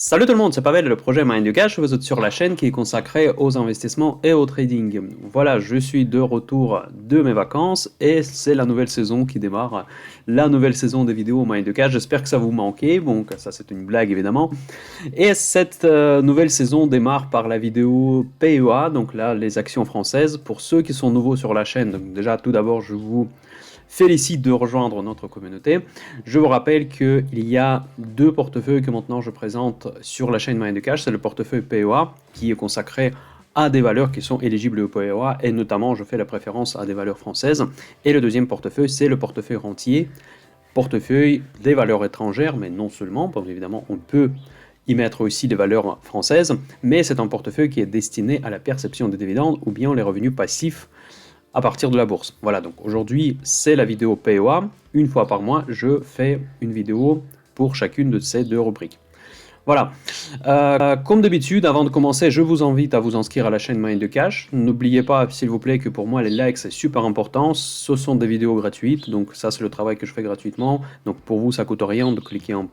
Salut tout le monde, c'est Pavel, le projet Mind du Cash. Vous êtes sur la chaîne qui est consacrée aux investissements et au trading. Voilà, je suis de retour de mes vacances et c'est la nouvelle saison qui démarre. La nouvelle saison des vidéos Mind du Cash. J'espère que ça vous manquait. Bon, ça c'est une blague évidemment. Et cette nouvelle saison démarre par la vidéo PEA, donc là les actions françaises. Pour ceux qui sont nouveaux sur la chaîne, donc déjà tout d'abord je vous félicite de rejoindre notre communauté. Je vous rappelle qu'il y a deux portefeuilles que maintenant je présente sur la chaîne Mind du Cash. C'est le portefeuille PEA qui est consacré à des valeurs qui sont éligibles au PEA et notamment je fais la préférence à des valeurs françaises. Et le deuxième portefeuille, c'est le portefeuille rentier, portefeuille des valeurs étrangères, mais non seulement, parce qu'évidemment on peut y mettre aussi des valeurs françaises, mais c'est un portefeuille qui est destiné à la perception des dividendes ou bien les revenus passifs à partir de la bourse. Voilà, donc aujourd'hui, c'est la vidéo PEA. Une fois par mois, je fais une vidéo pour chacune de ces deux rubriques. Voilà. Comme d'habitude, avant de commencer, je vous invite à vous inscrire à la chaîne Mind du Cash. N'oubliez pas, s'il vous plaît, que pour moi, les likes, c'est super important. Ce sont des vidéos gratuites, donc ça, c'est le travail que je fais gratuitement. Donc pour vous, ça coûte rien de cliquer en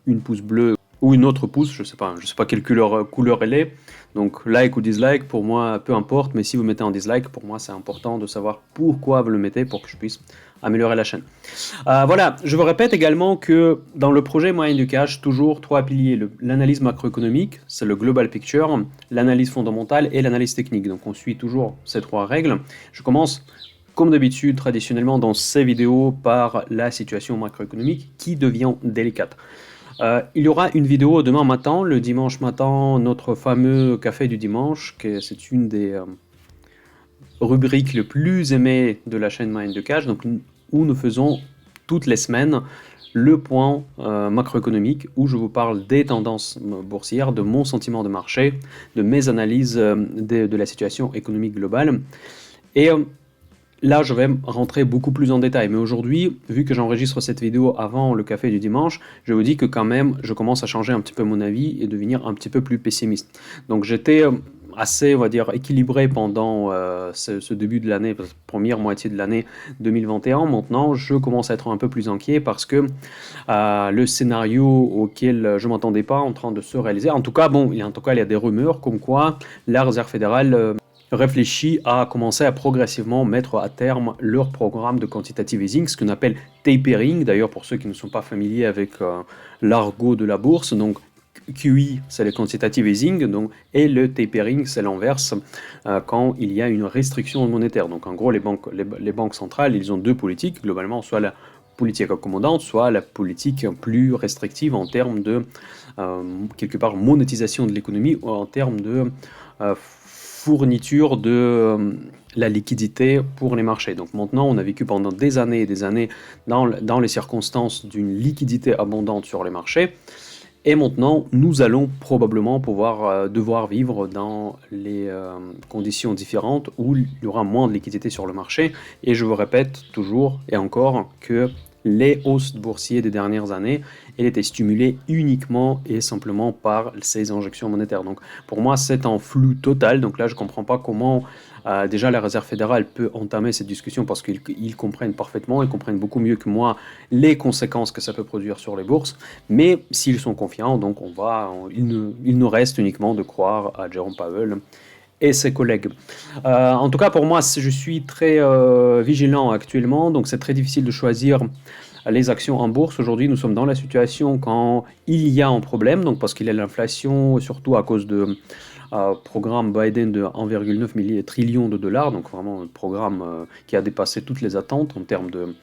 une pouce bleu ou une autre pouce, je sais pas quelle couleur elle est. Donc like ou dislike, pour moi, peu importe, mais si vous mettez un dislike, pour moi, c'est important de savoir pourquoi vous le mettez pour que je puisse améliorer la chaîne. Voilà, je vous répète également que dans le projet Mind du Cash, toujours trois piliers. L'analyse macroéconomique, c'est le global picture, l'analyse fondamentale et l'analyse technique. Donc on suit toujours ces trois règles. Je commence comme d'habitude, traditionnellement, dans ces vidéos, par la situation macroéconomique qui devient délicate. Il y aura une vidéo demain matin, le dimanche matin, notre fameux café du dimanche, que c'est une des rubriques les plus aimées de la chaîne Mind du Cash, donc, où nous faisons toutes les semaines le point macroéconomique, où je vous parle des tendances boursières, de mon sentiment de marché, de mes analyses de la situation économique globale. Et là, je vais rentrer beaucoup plus en détail, mais aujourd'hui, vu que j'enregistre cette vidéo avant le café du dimanche, je vous dis que quand même, je commence à changer un petit peu mon avis et devenir un petit peu plus pessimiste. Donc j'étais assez, on va dire, équilibré pendant ce début de l'année, première moitié de l'année 2021. Maintenant, je commence à être un peu plus inquiet parce que le scénario auquel je ne m'attendais pas est en train de se réaliser. En tout cas, il y a des rumeurs comme quoi la Réserve fédérale réfléchit à commencer à progressivement mettre à terme leur programme de quantitative easing, ce qu'on appelle tapering. D'ailleurs, pour ceux qui ne sont pas familiers avec l'argot de la bourse, donc QE, c'est le quantitative easing, donc, et le tapering, c'est l'inverse, quand il y a une restriction monétaire. Donc en gros, les banques centrales, ils ont deux politiques, globalement, soit la politique accommodante, soit la politique plus restrictive en termes de, quelque part, monétisation de l'économie, ou en termes de fourniture de la liquidité pour les marchés. Donc maintenant, on a vécu pendant des années et des années dans les circonstances d'une liquidité abondante sur les marchés. Et maintenant, nous allons probablement devoir vivre dans les conditions différentes où il y aura moins de liquidité sur le marché. Et je vous répète toujours et encore que les hausses boursières des dernières années, elles étaient stimulées uniquement et simplement par ces injections monétaires. Donc pour moi, c'est un flou total. Donc là, je ne comprends pas comment déjà la Réserve fédérale peut entamer cette discussion parce qu'ils comprennent parfaitement, ils comprennent beaucoup mieux que moi les conséquences que ça peut produire sur les bourses. Mais s'ils sont confiants, donc il nous reste uniquement de croire à Jerome Powell et ses collègues. En tout cas, pour moi, je suis très vigilant actuellement, donc c'est très difficile de choisir les actions en bourse. Aujourd'hui, nous sommes dans la situation quand il y a un problème, donc parce qu'il y a l'inflation, surtout à cause de programme Biden de 1,9 trillion de dollars, donc vraiment un programme qui a dépassé toutes les attentes en termes de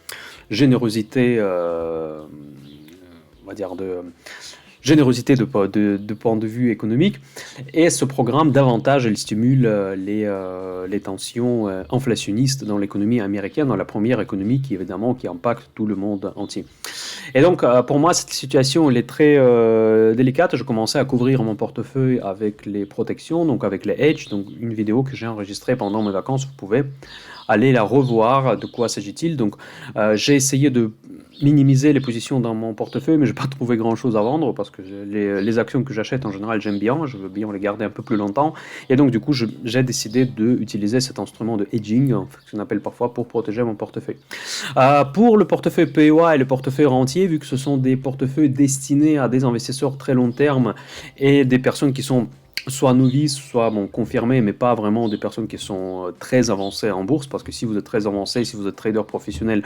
générosité, on va dire générosité de point de vue économique. Et ce programme, davantage, il stimule les tensions inflationnistes dans l'économie américaine, dans la première économie qui impacte tout le monde entier. Et donc, pour moi, cette situation, elle est très délicate. Je commençais à couvrir mon portefeuille avec les protections, donc avec les hedges, donc une vidéo que j'ai enregistrée pendant mes vacances. Vous pouvez aller la revoir. De quoi s'agit-il? Donc, j'ai essayé de minimiser les positions dans mon portefeuille, mais je n'ai pas trouvé grand-chose à vendre parce que les actions que j'achète en général, j'aime bien, je veux bien les garder un peu plus longtemps. Et donc, du coup, j'ai décidé d'utiliser cet instrument de hedging, ce qu'on appelle parfois, pour protéger mon portefeuille. Pour le portefeuille PEA et le portefeuille rentier, vu que ce sont des portefeuilles destinés à des investisseurs très long terme et des personnes qui sont soit novices, soit confirmées, mais pas vraiment des personnes qui sont très avancées en bourse, parce que si vous êtes très avancé, si vous êtes trader professionnel,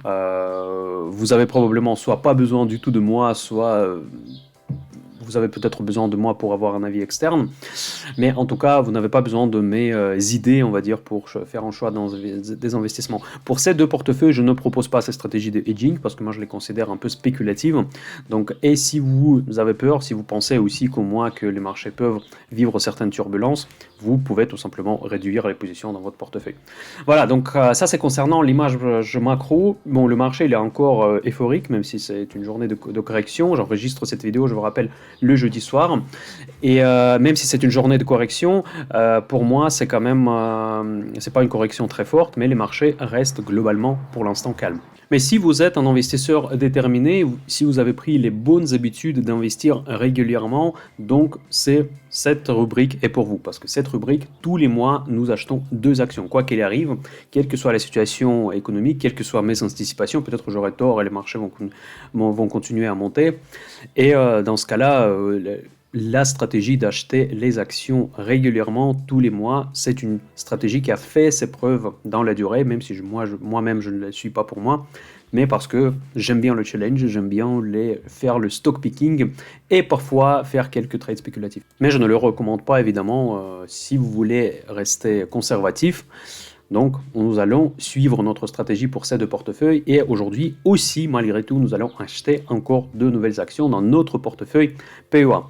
vous avez probablement soit pas besoin du tout de moi, soit vous avez peut-être besoin de moi pour avoir un avis externe, mais en tout cas, vous n'avez pas besoin de mes idées, on va dire, pour faire un choix dans des investissements. Pour ces deux portefeuilles, je ne propose pas ces stratégies de hedging, parce que moi, je les considère un peu spéculatives. Donc, et si vous avez peur, si vous pensez aussi comme moi que les marchés peuvent vivre certaines turbulences, vous pouvez tout simplement réduire les positions dans votre portefeuille. Voilà, donc ça, c'est concernant l'image macro. Bon, le marché, il est encore euphorique, même si c'est une journée de correction. J'enregistre cette vidéo, je vous rappelle, le jeudi soir. Et même si c'est une journée de correction, pour moi, c'est quand même, c'est pas une correction très forte, mais les marchés restent globalement pour l'instant calmes. Mais si vous êtes un investisseur déterminé, si vous avez pris les bonnes habitudes d'investir régulièrement, donc cette rubrique est pour vous. Parce que cette rubrique, tous les mois, nous achetons 2 actions. Quoi qu'il arrive, quelle que soit la situation économique, quelles que soient mes anticipations, peut-être j'aurai tort et les marchés vont continuer à monter. Et dans ce cas-là, la stratégie d'acheter les actions régulièrement tous les mois, c'est une stratégie qui a fait ses preuves dans la durée, même si moi-même je ne la suis pas pour moi, mais parce que j'aime bien le challenge, j'aime bien faire le stock picking et parfois faire quelques trades spéculatifs. Mais je ne le recommande pas évidemment si vous voulez rester conservatif. Donc, nous allons suivre notre stratégie pour ces 2 portefeuilles et aujourd'hui aussi, malgré tout, nous allons acheter encore 2 nouvelles actions dans notre portefeuille PEA.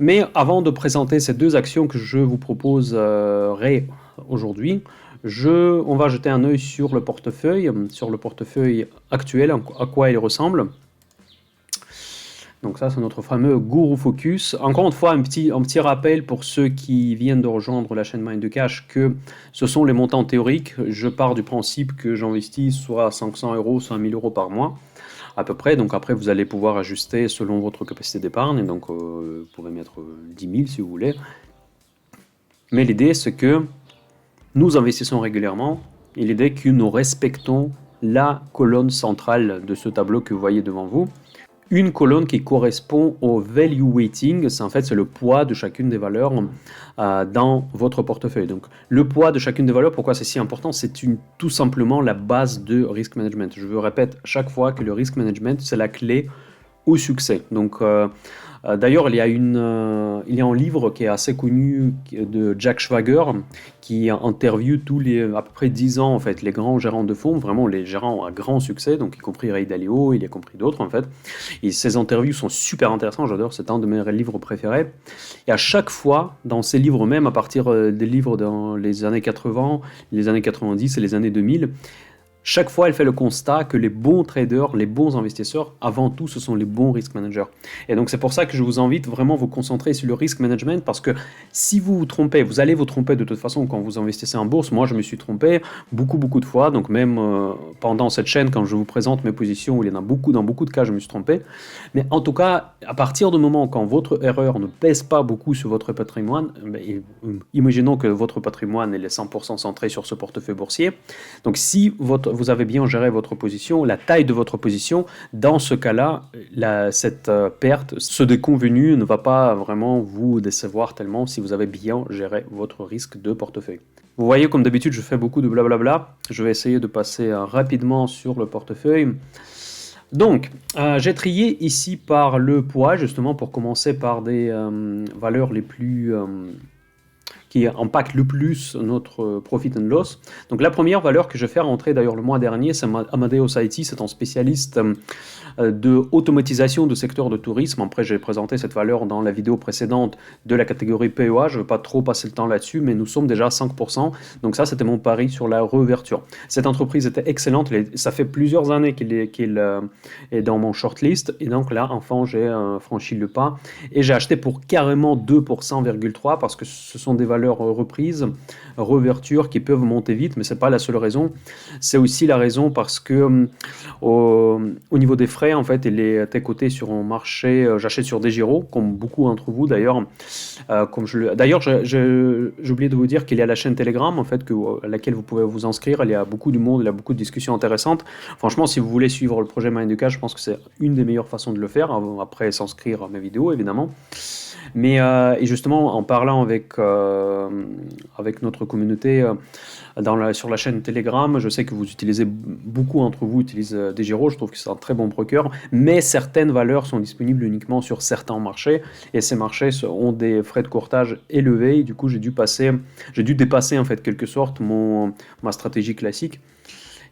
Mais avant de présenter ces 2 actions que je vous proposerai aujourd'hui, on va jeter un œil sur le portefeuille actuel, à quoi il ressemble. Donc ça, c'est notre fameux Guru Focus. Encore une fois, un petit rappel pour ceux qui viennent de rejoindre la chaîne Mind the Cash que ce sont les montants théoriques. Je pars du principe que j'investis soit 500 €, soit 1000 € par mois, à peu près. Donc après, vous allez pouvoir ajuster selon votre capacité d'épargne. Donc vous pouvez mettre 10 000 si vous voulez. Mais l'idée, c'est que nous investissons régulièrement et l'idée que nous respectons la colonne centrale de ce tableau que vous voyez devant vous. Une colonne qui correspond au value weighting, c'est le poids de chacune des valeurs dans votre portefeuille. Donc le poids de chacune des valeurs, pourquoi c'est si important? C'est tout simplement la base de risk management. Je vous répète chaque fois que le risk management, c'est la clé au succès. Donc d'ailleurs, il y a un livre qui est assez connu de Jack Schwager qui interviewe à peu près 10 ans en fait, les grands gérants de fonds, vraiment les gérants à grand succès, donc y compris Ray Dalio, il y a compris d'autres en fait. Et ces interviews sont super intéressantes, j'adore, c'est un de mes livres préférés. Et à chaque fois, dans ces livres même, à partir des livres dans les années 80, les années 90 et les années 2000, chaque fois, elle fait le constat que les bons traders, les bons investisseurs, avant tout, ce sont les bons risk managers. Et donc, c'est pour ça que je vous invite vraiment à vous concentrer sur le risk management, parce que si vous vous trompez, vous allez vous tromper de toute façon quand vous investissez en bourse. Moi, je me suis trompé beaucoup de fois. Donc, même pendant cette chaîne, quand je vous présente mes positions, il y en a dans beaucoup de cas, je me suis trompé. Mais en tout cas, à partir du moment quand votre erreur ne pèse pas beaucoup sur votre patrimoine, imaginons que votre patrimoine est 100% centré sur ce portefeuille boursier. Donc, si vous avez bien géré votre position, la taille de votre position, dans ce cas-là, cette perte, ce déconvenu ne va pas vraiment vous décevoir tellement si vous avez bien géré votre risque de portefeuille. Vous voyez, comme d'habitude, je fais beaucoup de blablabla. Je vais essayer de passer rapidement sur le portefeuille. Donc, j'ai trié ici par le poids, justement pour commencer par des valeurs les plus... qui impacte le plus notre profit and loss. Donc la première valeur que je vais faire rentrer d'ailleurs le mois dernier, c'est Amadeus IT, c'est un spécialiste de automatisation du secteur de tourisme. Après, j'ai présenté cette valeur dans la vidéo précédente de la catégorie PEA, je ne vais pas trop passer le temps là-dessus, mais nous sommes déjà à 5%, donc ça c'était mon pari sur la réouverture. Cette entreprise était excellente, ça fait plusieurs années qu'il est dans mon shortlist, et donc là, enfin, j'ai franchi le pas, et j'ai acheté pour carrément 2%,3 parce que ce sont des valeurs valeurs reprises, réouvertures qui peuvent monter vite, mais c'est pas la seule raison. C'est aussi la raison parce que au niveau des frais, en fait, il est coté sur un marché, j'achète sur DEGIRO, comme beaucoup d'entre vous d'ailleurs. D'ailleurs, j'ai oublié de vous dire qu'il y a la chaîne Telegram, en fait, à laquelle vous pouvez vous inscrire. Il y a beaucoup de monde, il y a beaucoup de discussions intéressantes. Franchement, si vous voulez suivre le projet Mind je pense que c'est une des meilleures façons de le faire, après s'inscrire à mes vidéos, évidemment. Mais et justement, en parlant avec notre communauté sur la chaîne Telegram, je sais que beaucoup d'entre vous utilisent DEGIRO, je trouve que c'est un très bon broker, mais certaines valeurs sont disponibles uniquement sur certains marchés, et ces marchés ont des frais de courtage élevés, et du coup j'ai dû dépasser en fait quelque sorte ma stratégie classique.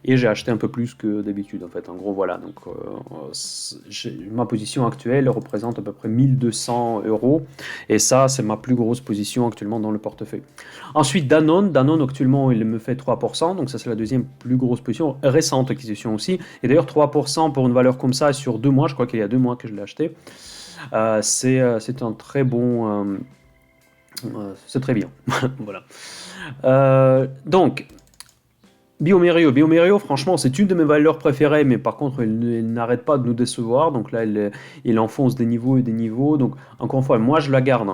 Et j'ai acheté un peu plus que d'habitude en fait. En gros, voilà. Donc, ma position actuelle représente à peu près 1200 €. Et ça, c'est ma plus grosse position actuellement dans le portefeuille. Ensuite, Danone. Danone, actuellement, il me fait 3%. Donc, ça, c'est la deuxième plus grosse position. Récente acquisition aussi. Et d'ailleurs, 3% pour une valeur comme ça sur 2 mois. Je crois qu'il y a 2 mois que je l'ai acheté. C'est un très bon. C'est très bien. Voilà. Donc. bioMérieux, franchement, c'est une de mes valeurs préférées, mais par contre, il n'arrête pas de nous décevoir. Donc là, il enfonce des niveaux et des niveaux. Donc, encore une fois, moi, je la garde.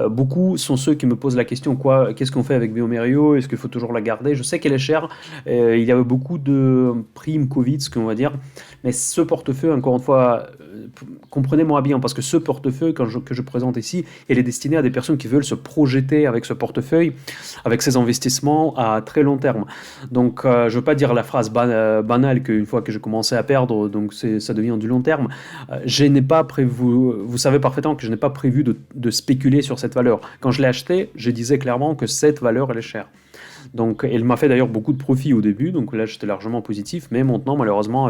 Beaucoup sont ceux qui me posent la question, qu'est-ce qu'on fait avec bioMérieux? Est-ce qu'il faut toujours la garder? Je sais qu'elle est chère. Il y avait beaucoup de primes Covid, ce qu'on va dire. Mais ce portefeuille, encore une fois, comprenez-moi bien, parce que ce portefeuille que je présente ici, il est destiné à des personnes qui veulent se projeter avec ce portefeuille, avec ces investissements à très long terme. Donc, je ne veux pas dire la phrase banale qu'une fois que j'ai commencé à perdre, donc ça devient du long terme. Je n'ai pas prévu, vous savez parfaitement que je n'ai pas prévu de spéculer sur cette valeur. Quand je l'ai acheté, je disais clairement que cette valeur, elle est chère. Donc, elle m'a fait d'ailleurs beaucoup de profit au début, donc là j'étais largement positif, mais maintenant malheureusement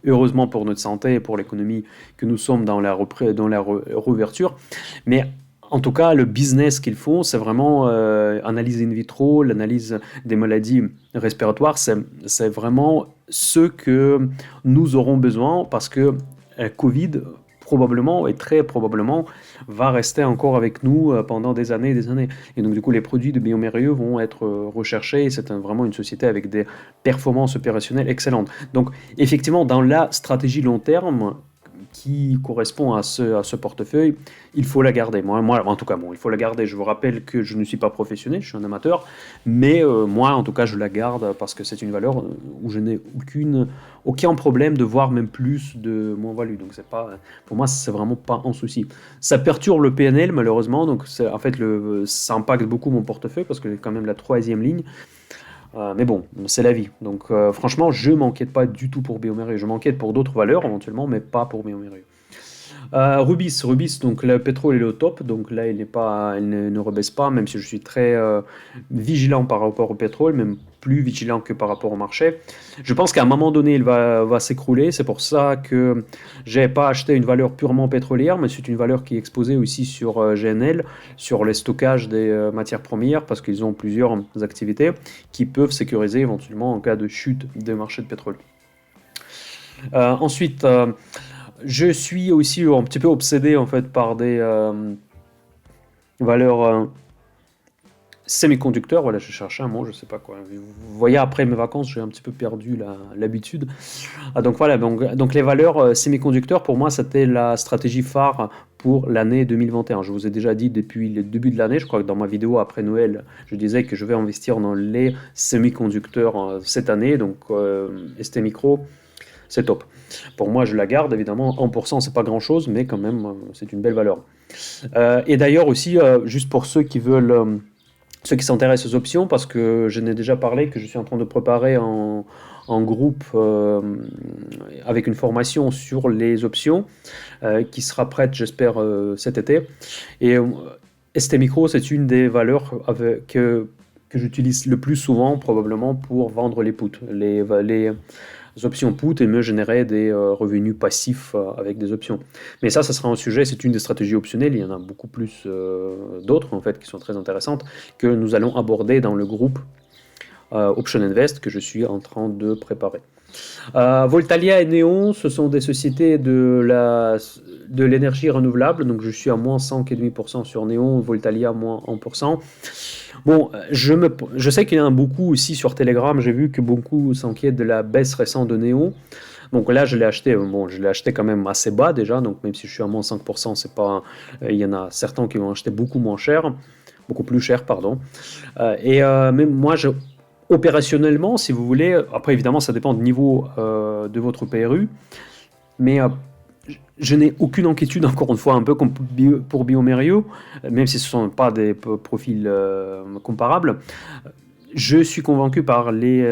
heureusement pour notre santé et pour l'économie que nous sommes dans la réouverture, mais en tout cas, le business qu'ils font, c'est vraiment analyse in vitro, l'analyse des maladies respiratoires, c'est vraiment ce que nous aurons besoin parce que Covid, probablement et très probablement, va rester encore avec nous pendant des années et des années. Et donc, du coup, les produits de bioMérieux vont être recherchés et c'est vraiment une société avec des performances opérationnelles excellentes. Donc, effectivement, dans la stratégie long terme, qui correspond à ce portefeuille, il faut la garder. Moi, en tout cas, il faut la garder. Je vous rappelle que je ne suis pas professionnel, je suis un amateur, mais moi, en tout cas, je la garde parce que c'est une valeur où je n'ai aucun problème de voir même plus de moins-value. Donc, pour moi, c'est vraiment pas un souci. Ça perturbe le PNL, malheureusement. Donc, en fait, ça impacte beaucoup mon portefeuille parce que c'est quand même la troisième ligne. Mais bon, c'est la vie. Donc franchement, je ne m'inquiète pas du tout pour bioMérieux. Je m'inquiète pour d'autres valeurs éventuellement, mais pas pour bioMérieux. Rubis, donc le pétrole est au top, donc là il ne rebaisse pas, même si je suis très vigilant par rapport au pétrole, même plus vigilant que par rapport au marché. Je pense qu'à un moment donné il va s'écrouler, c'est pour ça que j'ai pas acheté une valeur purement pétrolière, mais c'est une valeur qui est exposée aussi sur GNL, sur les stockages des matières premières, parce qu'ils ont plusieurs activités qui peuvent sécuriser éventuellement en cas de chute des marchés de pétrole. Ensuite, je suis aussi un petit peu obsédé en fait par des valeurs semi-conducteurs. Voilà, je cherchais un mot, je sais pas quoi. Vous voyez, après mes vacances, j'ai un petit peu perdu l'habitude. Donc voilà, donc les valeurs semi-conducteurs, pour moi, c'était la stratégie phare pour l'année 2021. Je vous ai déjà dit depuis le début de l'année, je crois que dans ma vidéo après Noël, je disais que je vais investir dans les semi-conducteurs cette année, donc STMicro. C'est top. Pour moi, je la garde, évidemment. 1%, c'est pas grand-chose, mais quand même, c'est une belle valeur. Et d'ailleurs aussi, juste pour ceux qui s'intéressent aux options, parce que je n'ai déjà parlé, que je suis en train de préparer en groupe avec une formation sur les options qui sera prête, j'espère, cet été. Et STMicro, c'est une des valeurs que j'utilise le plus souvent, probablement, pour vendre les puts. Les options put et me générer des revenus passifs avec des options. Mais ça sera un sujet, c'est une des stratégies optionnelles, il y en a beaucoup plus d'autres en fait qui sont très intéressantes que nous allons aborder dans le groupe Option Invest que je suis en train de préparer. Voltalia et Néon, ce sont des sociétés de l'énergie renouvelable, donc je suis à moins 5,5% sur Néon, Voltalia moins 1%. Bon, je sais qu'il y en a beaucoup aussi sur Telegram, j'ai vu que beaucoup s'inquiètent de la baisse récente de Néon. Donc là, je l'ai acheté quand même assez bas déjà, donc même si je suis à moins 5%, c'est pas, il y en a certains qui vont acheter beaucoup plus cher, pardon. Même moi, opérationnellement, si vous voulez, après évidemment, ça dépend du niveau de votre PRU, mais je n'ai aucune inquiétude, encore une fois, un peu comme pour Biomerio, même si ce ne sont pas des profils comparables. Je suis convaincu par les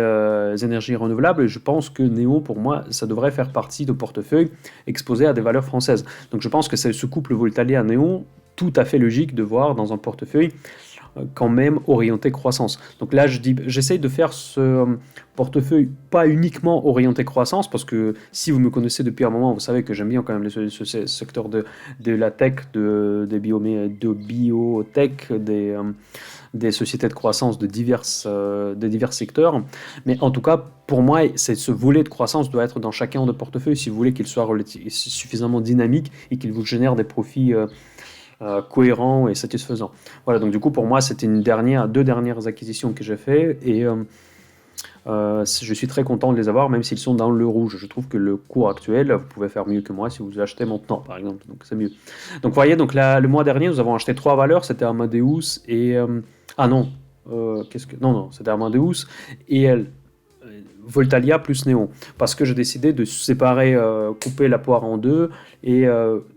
énergies renouvelables et je pense que Néo, pour moi, ça devrait faire partie de portefeuille exposé à des valeurs françaises. Donc je pense que c'est ce couple Voltalia-Néo tout à fait logique de voir dans un portefeuille quand même orienté croissance. Donc là, j'essaye de faire ce portefeuille pas uniquement orienté croissance, parce que si vous me connaissez depuis un moment, vous savez que j'aime bien quand même ce secteur de la tech, de biotech, des sociétés de croissance de divers secteurs. Mais en tout cas, pour moi, ce volet de croissance doit être dans chacun de portefeuilles si vous voulez qu'il soit suffisamment dynamique et qu'il vous génère des profits cohérents et satisfaisants. Voilà, donc du coup, pour moi, c'était deux dernières acquisitions que j'ai fait et je suis très content de les avoir, même s'ils sont dans le rouge. Je trouve que le cours actuel, vous pouvez faire mieux que moi si vous achetez maintenant, par exemple. Donc c'est mieux. Donc vous voyez, donc là, le mois dernier, nous avons acheté 3 valeurs. C'était Amadeus et non, c'était Amadeus et Voltalia plus Néon. Parce que j'ai décidé de séparer, couper la poire en deux et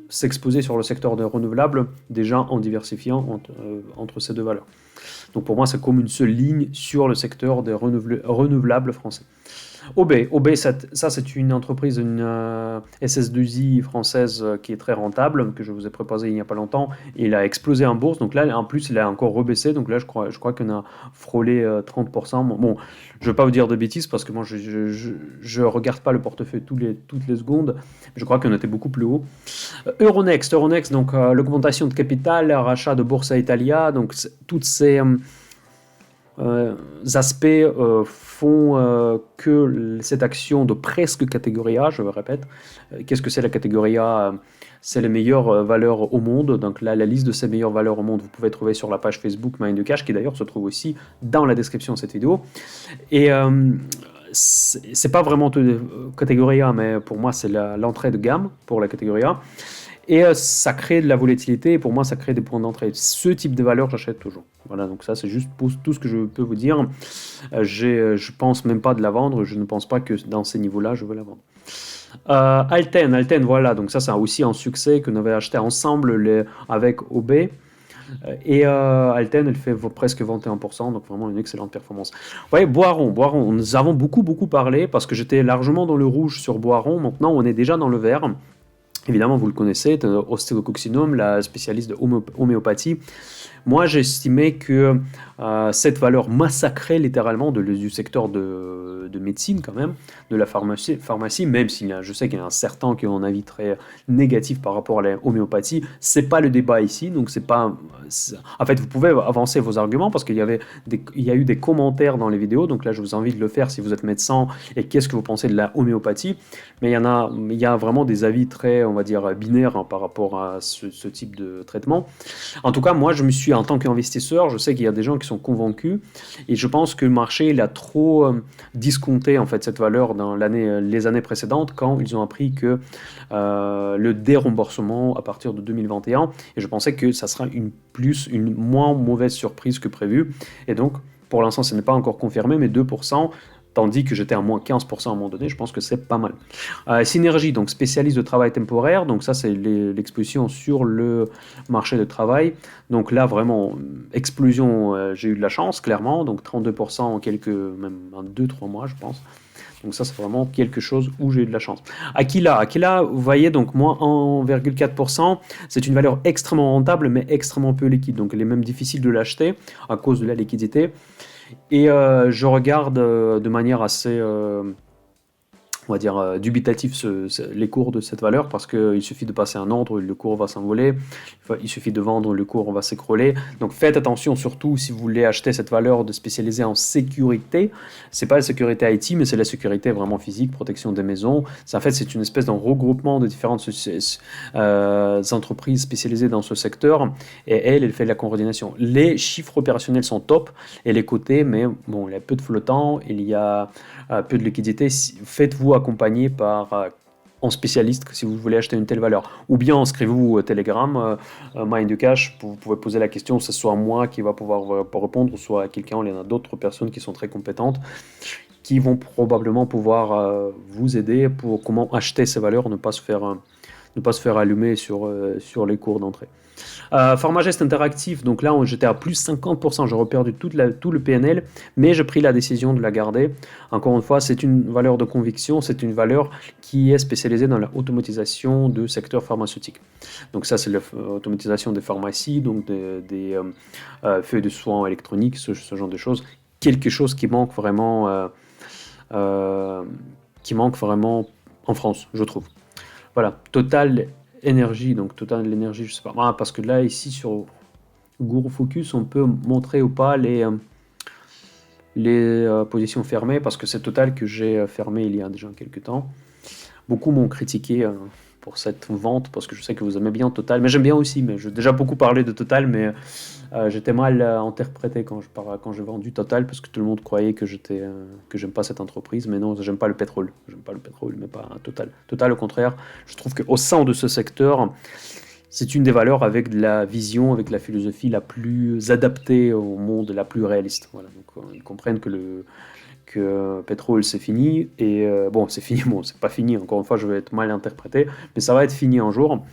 s'exposer sur le secteur des renouvelables, déjà en diversifiant entre ces deux valeurs. Donc pour moi, c'est comme une seule ligne sur le secteur des renouvelables français. OB, ça c'est une entreprise, une SS2I française qui est très rentable, que je vous ai proposé il n'y a pas longtemps, et il a explosé en bourse, donc là en plus il a encore rebaissé, donc là je crois qu'on a frôlé 30%. Bon, je ne vais pas vous dire de bêtises parce que moi je regarde pas le portefeuille toutes les secondes, je crois qu'on était beaucoup plus haut. Euronext, donc l'augmentation de capital, rachat de Borsa Italia, donc toutes ces aspects font que cette action de presque catégorie A, je le répète, qu'est-ce que c'est la catégorie A? C'est les meilleures valeurs au monde. Donc là, la liste de ces meilleures valeurs au monde, vous pouvez trouver sur la page Facebook Mind de Cash, qui d'ailleurs se trouve aussi dans la description de cette vidéo. Et c'est pas vraiment catégorie A, mais pour moi, c'est l'entrée de gamme pour la catégorie A. Et ça crée de la volatilité, et pour moi, ça crée des points d'entrée. Ce type de valeur, j'achète toujours. Voilà, donc ça, c'est juste pour tout ce que je peux vous dire. Je pense même pas de la vendre, je ne pense pas que dans ces niveaux-là, je veux la vendre. Alten, voilà, donc ça, c'est aussi un succès que nous avons acheté ensemble avec OB. Et Alten, elle fait presque 21%, donc vraiment une excellente performance. Vous voyez, Boiron, nous avons beaucoup parlé, parce que j'étais largement dans le rouge sur Boiron, maintenant on est déjà dans le vert. Évidemment, vous le connaissez, Osteo-Coccinum, la spécialiste de homéopathie. Moi, j'estimais que cette valeur massacrait littéralement du secteur de médecine quand même, de la pharmacie, même si je sais qu'il y en a certains qui ont un avis très négatif par rapport à la homéopathie. C'est pas le débat ici, donc en fait, vous pouvez avancer vos arguments parce qu'il y a eu des commentaires dans les vidéos, donc là, je vous invite de le faire si vous êtes médecin et qu'est-ce que vous pensez de la homéopathie. Mais il y a vraiment des avis très, on va dire, binaires par rapport à ce type de traitement. En tout cas, moi, en tant qu'investisseur, je sais qu'il y a des gens qui sont convaincus et je pense que le marché il a trop discompté en fait cette valeur dans les années précédentes quand ils ont appris que le déremboursement à partir de 2021 et je pensais que ça sera une moins mauvaise surprise que prévu et donc pour l'instant ce n'est pas encore confirmé mais 2%. Tandis que j'étais à moins 15% à un moment donné, je pense que c'est pas mal. Synergie, donc spécialiste de travail temporaire, donc ça c'est l'exposition sur le marché de travail. Donc là vraiment, explosion, j'ai eu de la chance clairement, donc 32% en même 2-3 mois je pense. Donc ça c'est vraiment quelque chose où j'ai eu de la chance. Aquila, vous voyez, donc moins 1,4%, c'est une valeur extrêmement rentable mais extrêmement peu liquide, donc elle est même difficile de l'acheter à cause de la liquidité. Et je regarde de manière assez on va dire, dubitatif les cours de cette valeur parce qu'il suffit de passer un ordre, le cours va s'envoler, il suffit de vendre, le cours va s'écrouler. Donc faites attention surtout si vous voulez acheter cette valeur de spécialiser en sécurité. C'est pas la sécurité IT, mais c'est la sécurité vraiment physique, protection des maisons. En fait, c'est une espèce d'un regroupement de différentes entreprises spécialisées dans ce secteur et elle fait de la coordination. Les chiffres opérationnels sont top et les côtés, mais bon, il y a peu de flottant, il y a peu de liquidité. Faites-vous accompagner par un spécialiste si vous voulez acheter une telle valeur. Ou bien inscrivez-vous au Telegram, Mind2Cash, vous pouvez poser la question, que ce soit moi qui va pouvoir répondre, ou soit quelqu'un, il y en a d'autres personnes qui sont très compétentes, qui vont probablement pouvoir vous aider pour comment acheter ces valeurs, ne pas se faire allumer sur les cours d'entrée. Pharmagest Interactive, donc là j'étais à plus 50%, j'aurais perdu tout le PNL, mais j'ai pris la décision de la garder. Encore une fois, c'est une valeur de conviction, c'est une valeur qui est spécialisée dans l'automatisation du secteur pharmaceutique. Donc ça c'est l'automatisation des pharmacies, donc des feuilles de soins électroniques, ce genre de choses. Quelque chose qui manque vraiment en France, je trouve. Voilà, Total Énergie, donc Total Énergie, je sais pas, parce que là, ici, sur Guru Focus, on peut montrer ou pas les positions fermées, parce que c'est Total que j'ai fermé il y a déjà quelques temps. Beaucoup m'ont critiqué pour cette vente, parce que je sais que vous aimez bien Total, mais j'aime bien aussi, mais j'ai déjà beaucoup parlé de Total, mais j'étais mal interprété quand j'ai vendu Total, parce que tout le monde croyait que j'aime pas cette entreprise, mais non, j'aime pas le pétrole, mais pas Total. Total, au contraire, je trouve qu'au sein de ce secteur, c'est une des valeurs avec de la vision, avec la philosophie la plus adaptée au monde, la plus réaliste. Voilà, donc ils comprennent que le pétrole c'est fini, et bon c'est fini, bon c'est pas fini, encore une fois je vais être mal interprété, mais ça va être fini un jour.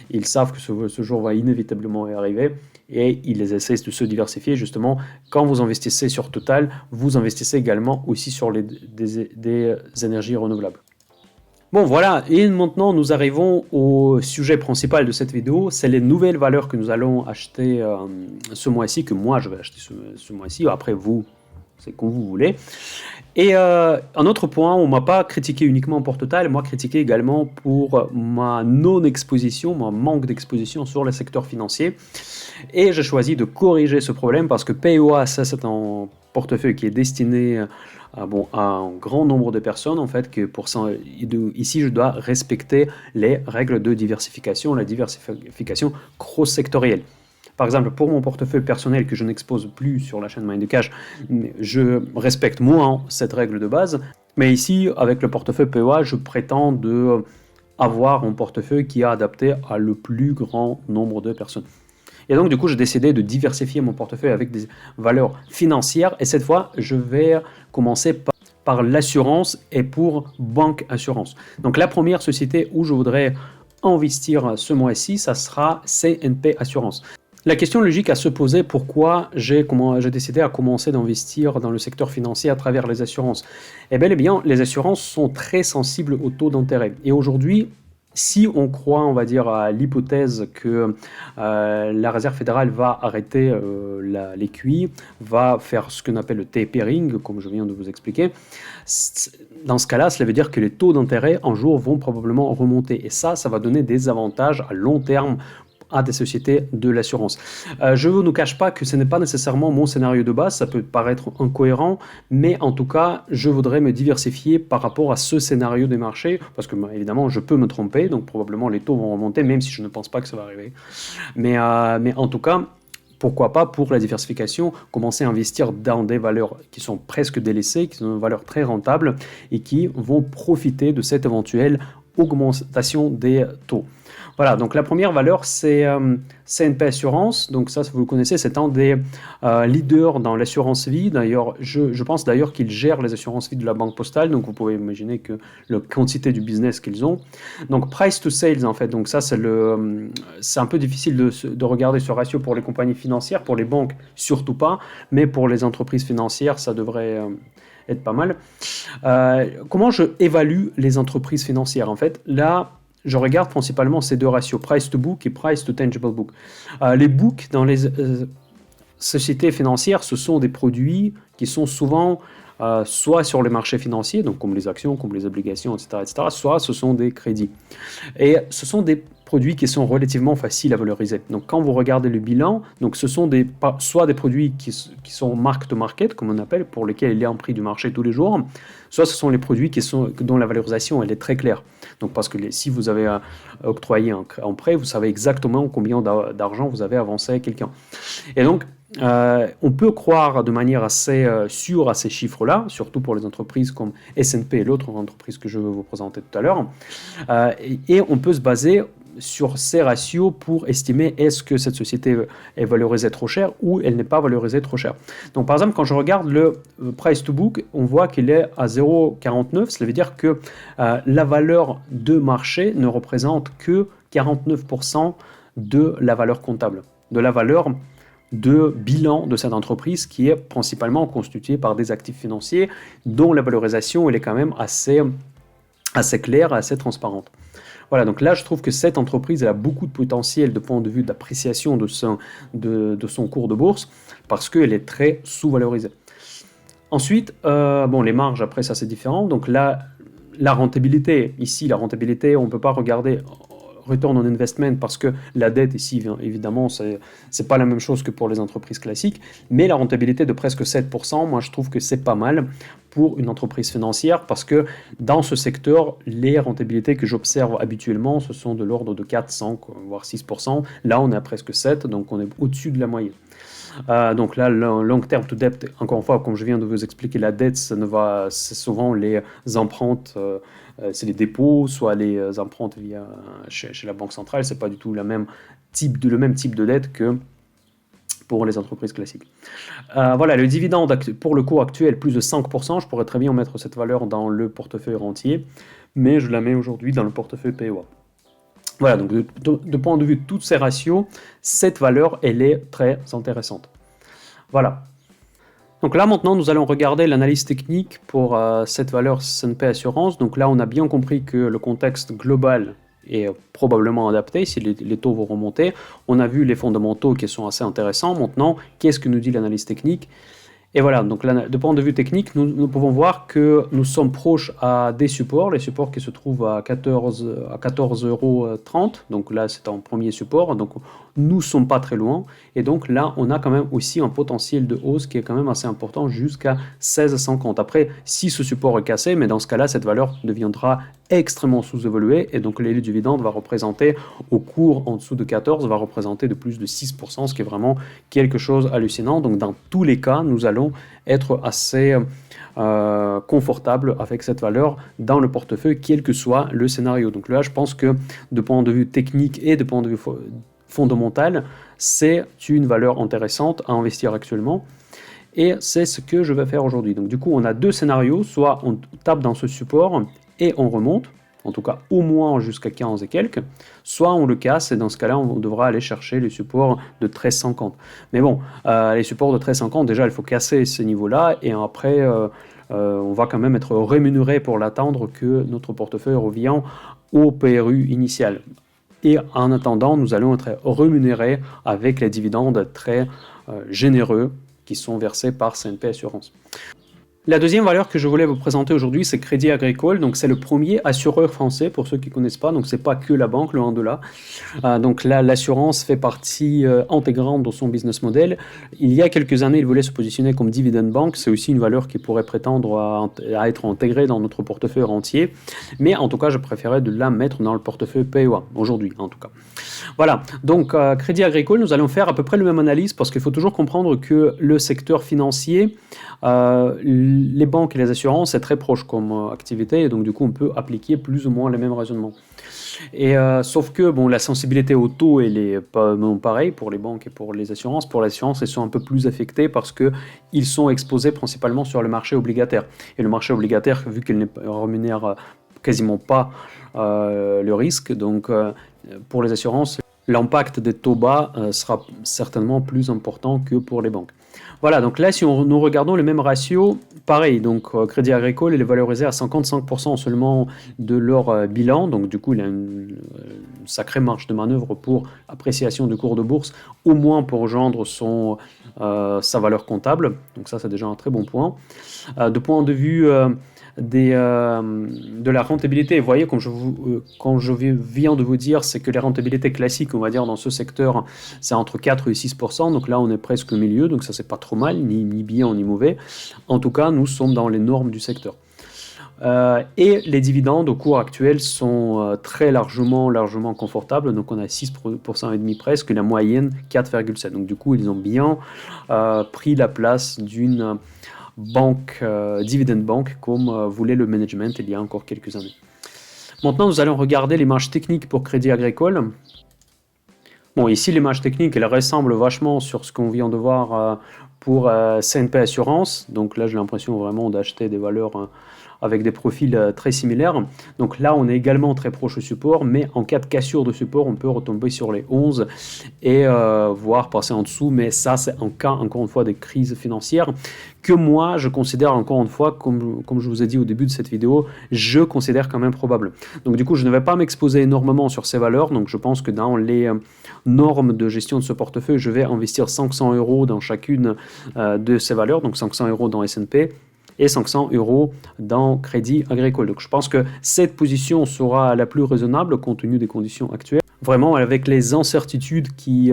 Ils savent que ce jour va inévitablement arriver, et ils essaient de se diversifier. Justement, quand vous investissez sur Total, vous investissez également aussi sur des énergies renouvelables. Bon voilà, et maintenant nous arrivons au sujet principal de cette vidéo, c'est les nouvelles valeurs que nous allons acheter ce mois-ci, que moi je vais acheter ce mois-ci, après vous, c'est comme vous voulez. Et un autre point, on ne m'a pas critiqué uniquement pour Total, moi critiqué également pour ma non-exposition, mon manque d'exposition sur le secteur financier. Et j'ai choisi de corriger ce problème parce que PEA, ça c'est un portefeuille qui est destiné à un grand nombre de personnes, en fait, que ici je dois respecter les règles de diversification, la diversification cross-sectorielle. Par exemple, pour mon portefeuille personnel que je n'expose plus sur la chaîne Mind2Cash, je respecte moins cette règle de base. Mais ici, avec le portefeuille PEA, je prétends avoir un portefeuille qui est adapté à le plus grand nombre de personnes. Et donc, du coup, j'ai décidé de diversifier mon portefeuille avec des valeurs financières. Et cette fois, je vais commencer par l'assurance et pour Banque Assurance. Donc, la première société où je voudrais investir ce mois-ci, ça sera CNP Assurance. La question logique à se poser, pourquoi j'ai décidé à commencer d'investir dans le secteur financier à travers les assurances? Eh bien, les assurances sont très sensibles au taux d'intérêt. Et aujourd'hui, si on croit, on va dire, à l'hypothèse que la Réserve fédérale va arrêter les QI, va faire ce qu'on appelle le tapering, comme je viens de vous expliquer, dans ce cas-là, cela veut dire que les taux d'intérêt, un jour, vont probablement remonter. Et ça va donner des avantages à long terme à des sociétés de l'assurance. Je ne vous cache pas que ce n'est pas nécessairement mon scénario de base, ça peut paraître incohérent, mais en tout cas, je voudrais me diversifier par rapport à ce scénario des marchés, parce que évidemment, je peux me tromper, donc probablement les taux vont remonter, même si je ne pense pas que ça va arriver. Mais en tout cas, pourquoi pas, pour la diversification, commencer à investir dans des valeurs qui sont presque délaissées, qui sont des valeurs très rentables et qui vont profiter de cette éventuelle augmentation des taux. Voilà, donc la première valeur, c'est CNP Assurance. Donc ça, vous le connaissez, c'est un des leaders dans l'assurance vie. D'ailleurs, je pense d'ailleurs qu'ils gèrent les assurances vie de la Banque Postale. Donc vous pouvez imaginer que la quantité du business qu'ils ont. Donc price to sales, en fait. Donc ça, c'est un peu difficile de regarder ce ratio pour les compagnies financières. Pour les banques, surtout pas. Mais pour les entreprises financières, ça devrait être pas mal. Comment je évalue les entreprises financières? En fait, là, je regarde principalement ces deux ratios, price to book et price to tangible book. Les books dans les sociétés financières, ce sont des produits qui sont souvent soit sur les marchés financiers, donc comme les actions, comme les obligations, etc., soit ce sont des crédits. Et ce sont des produits qui sont relativement faciles à valoriser. Donc quand vous regardez le bilan, donc ce sont soit des produits qui sont mark to market, comme on appelle, pour lesquels il y a un prix du marché tous les jours, soit ce sont les produits dont la valorisation elle est très claire. Donc parce que si vous avez octroyé un prêt, vous savez exactement combien d'argent vous avez avancé à quelqu'un. Et donc, on peut croire de manière assez sûre à ces chiffres-là, surtout pour les entreprises comme S&P et l'autre entreprise que je vais vous présenter tout à l'heure. Et on peut se baser sur ces ratios pour estimer est-ce que cette société est valorisée trop cher ou elle n'est pas valorisée trop cher. Donc par exemple, quand je regarde le price to book, on voit qu'il est à 0,49. Cela veut dire que la valeur de marché ne représente que 49% de la valeur comptable, de la valeur de bilan de cette entreprise qui est principalement constituée par des actifs financiers dont la valorisation elle est quand même assez claire, assez transparente. Voilà, donc là, je trouve que cette entreprise elle a beaucoup de potentiel de point de vue d'appréciation de son cours de bourse parce qu'elle est très sous-valorisée. Ensuite, les marges, après ça, c'est différent. Donc là, la rentabilité, ici, on ne peut pas regarder return on investment parce que la dette ici, évidemment, c'est pas la même chose que pour les entreprises classiques, mais la rentabilité de presque 7%, moi je trouve que c'est pas mal pour une entreprise financière parce que dans ce secteur, les rentabilités que j'observe habituellement, ce sont de l'ordre de 4, 5, voire 6%. Là, on est à presque 7, donc on est au-dessus de la moyenne. Donc là, long term to debt, encore une fois, comme je viens de vous expliquer, la dette, c'est souvent les emprunts, c'est les dépôts, soit les emprunts chez la Banque centrale, c'est pas du tout le même type de dette que pour les entreprises classiques. Voilà, le dividende pour le cours actuel, plus de 5%, je pourrais très bien mettre cette valeur dans le portefeuille rentier, mais je la mets aujourd'hui dans le portefeuille PEA. Voilà, donc de point de vue de tous ces ratios, cette valeur, elle est très intéressante. Voilà. Donc là, maintenant, nous allons regarder l'analyse technique pour cette valeur S&P Assurance. Donc là, on a bien compris que le contexte global est probablement adapté si les taux vont remonter. On a vu les fondamentaux qui sont assez intéressants. Maintenant, qu'est-ce que nous dit l'analyse technique ? Et voilà, donc là, de point de vue technique, nous pouvons voir que nous sommes proches à des supports, les supports qui se trouvent à 14,30 €, donc là c'est un premier support, donc nous ne sommes pas très loin, et donc là on a quand même aussi un potentiel de hausse qui est quand même assez important jusqu'à 16,50. Après, si ce support est cassé, mais dans ce cas-là, cette valeur deviendra extrêmement sous-évaluée, et donc l'élite du dividende va représenter, au cours en dessous de 14, va représenter de plus de 6%, ce qui est vraiment quelque chose hallucinant. Donc dans tous les cas, nous allons être assez confortable avec cette valeur dans le portefeuille, quel que soit le scénario. Donc là, je pense que de point de vue technique et de point de vue fondamental, c'est une valeur intéressante à investir actuellement. Et c'est ce que je vais faire aujourd'hui. Donc du coup, on a deux scénarios, soit on tape dans ce support et on remonte, en tout cas au moins jusqu'à 15 et quelques, soit on le casse et dans ce cas-là on devra aller chercher les supports de 13,50. Mais bon, les supports de 13,50, déjà il faut casser ce niveau-là et après on va quand même être rémunéré pour l'atteindre que notre portefeuille revient au PRU initial. Et en attendant, nous allons être rémunérés avec les dividendes très généreux qui sont versés par S&P Assurance. La deuxième valeur que je voulais vous présenter aujourd'hui, c'est Crédit Agricole. Donc c'est le premier assureur français, pour ceux qui ne connaissent pas. Donc c'est pas que la banque, loin de là. Donc là, l'assurance fait partie intégrante de son business model. Il y a quelques années, il voulait se positionner comme dividend bank. C'est aussi une valeur qui pourrait prétendre à être intégrée dans notre portefeuille entier. Mais en tout cas, je préférais de la mettre dans le portefeuille PEA, aujourd'hui en tout cas. Voilà, donc Crédit Agricole, nous allons faire à peu près la même analyse parce qu'il faut toujours comprendre que le secteur financier, les banques et les assurances, c'est très proche comme activité et donc du coup on peut appliquer plus ou moins les mêmes raisonnements. Et sauf que bon, la sensibilité au taux elle est pas non pareille pour les banques et pour les assurances. Pour l'assurance, ils sont un peu plus affectés parce qu'ils sont exposés principalement sur le marché obligataire. Et le marché obligataire, vu qu'il ne rémunère quasiment pas le risque, donc pour les assurances, l'impact des taux bas sera certainement plus important que pour les banques. Voilà, donc là, si nous regardons les mêmes ratios, pareil, donc Crédit Agricole, il est valorisé à 55% seulement de leur bilan, donc du coup, il a une sacrée marge de manœuvre pour appréciation du cours de bourse, au moins pour rejoindre sa valeur comptable, donc ça, c'est déjà un très bon point. De point de vue de la rentabilité. Vous voyez, quand je viens de vous dire, c'est que les rentabilités classiques, on va dire, dans ce secteur, c'est entre 4 et 6%. Donc là, on est presque au milieu, donc ça, c'est pas trop mal, ni bien ni mauvais. En tout cas, nous sommes dans les normes du secteur. Et les dividendes au cours actuel sont très largement confortables. Donc on a 6% et demi presque, la moyenne 4,7. Donc du coup, ils ont bien pris la place d'une banque, dividend bank, comme voulait le management il y a encore quelques années. Maintenant, nous allons regarder l'image technique pour Crédit Agricole. Bon, ici, l'image technique, elle ressemble vachement sur ce qu'on vient de voir pour CNP Assurance. Donc là, j'ai l'impression vraiment d'acheter des valeurs avec des profils très similaires. Donc là, on est également très proche au support, mais en cas de cassure de support, on peut retomber sur les 11 et voire passer en dessous. Mais ça, c'est en cas, encore une fois, des crises financières que moi, je considère encore une fois, comme je vous ai dit au début de cette vidéo, je considère quand même probable. Donc du coup, je ne vais pas m'exposer énormément sur ces valeurs. Donc je pense que dans les normes de gestion de ce portefeuille, je vais investir 500 € dans chacune de ces valeurs. Donc 500 € dans S&P et 500 € dans Crédit Agricole. Donc je pense que cette position sera la plus raisonnable compte tenu des conditions actuelles. Vraiment, avec les incertitudes qui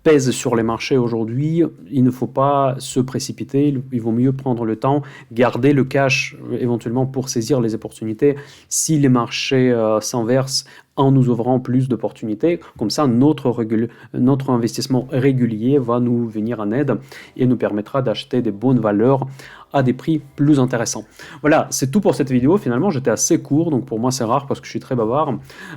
pèsent sur les marchés aujourd'hui, il ne faut pas se précipiter, il vaut mieux prendre le temps, garder le cash éventuellement pour saisir les opportunités si les marchés s'inversent en nous ouvrant plus d'opportunités. Comme ça, notre investissement régulier va nous venir en aide et nous permettra d'acheter des bonnes valeurs à des prix plus intéressants. Voilà, c'est tout pour cette vidéo. Finalement, j'étais assez court, donc pour moi, c'est rare parce que je suis très bavard.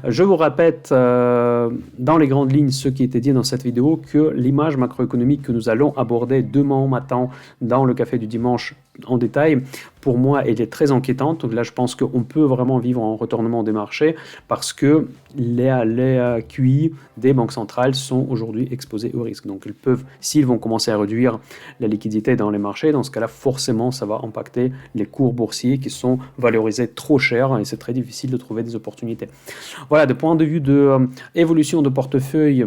Je vous répète dans les grandes lignes ce qui était dit dans cette vidéo, que l'image macroéconomique que nous allons aborder demain matin dans le café du dimanche en détail, pour moi, elle est très inquiétante. Donc là, je pense qu'on peut vraiment vivre en retournement des marchés parce que les QI des banques centrales sont aujourd'hui exposés au risque. Donc ils peuvent, s'ils vont commencer à réduire la liquidité dans les marchés, dans ce cas-là, forcément, ça va impacter les cours boursiers qui sont valorisés trop cher et c'est très difficile de trouver des opportunités. Voilà, de point de vue de évolution de portefeuille,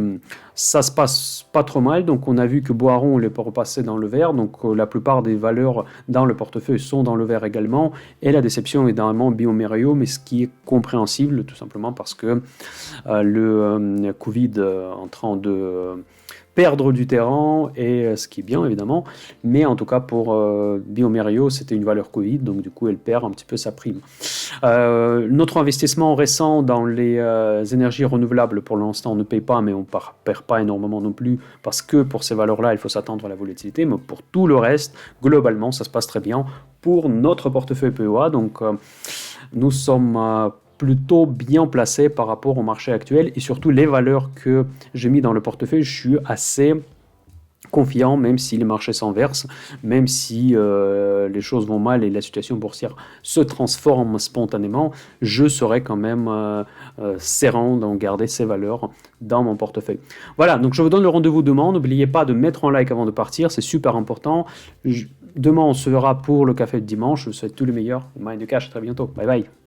ça se passe pas trop mal. Donc on a vu que Boiron est repassé dans le vert. Donc la plupart des valeurs dans le portefeuille sont dans le vert également. Et la déception est évidemment bioMérieux, mais ce qui est compréhensible tout simplement parce que le Covid en train de perdre du terrain, et ce qui est bien évidemment, mais en tout cas pour bioMérieux, c'était une valeur Covid, donc du coup elle perd un petit peu sa prime. Notre investissement récent dans les énergies renouvelables pour l'instant ne paye pas, mais on ne perd pas énormément non plus, parce que pour ces valeurs-là, il faut s'attendre à la volatilité, mais pour tout le reste, globalement, ça se passe très bien pour notre portefeuille PEA, donc nous sommes plutôt bien placé par rapport au marché actuel et surtout les valeurs que j'ai mis dans le portefeuille, je suis assez confiant, même si les marchés s'inversent, même si les choses vont mal et la situation boursière se transforme spontanément, je serai quand même serein d'en garder ces valeurs dans mon portefeuille. Voilà, donc je vous donne le rendez-vous demain. N'oubliez pas de mettre un like avant de partir, c'est super important. Demain, on se verra pour le café de dimanche. Je vous souhaite tout le meilleur. Mind the Cash, à très bientôt. Bye bye.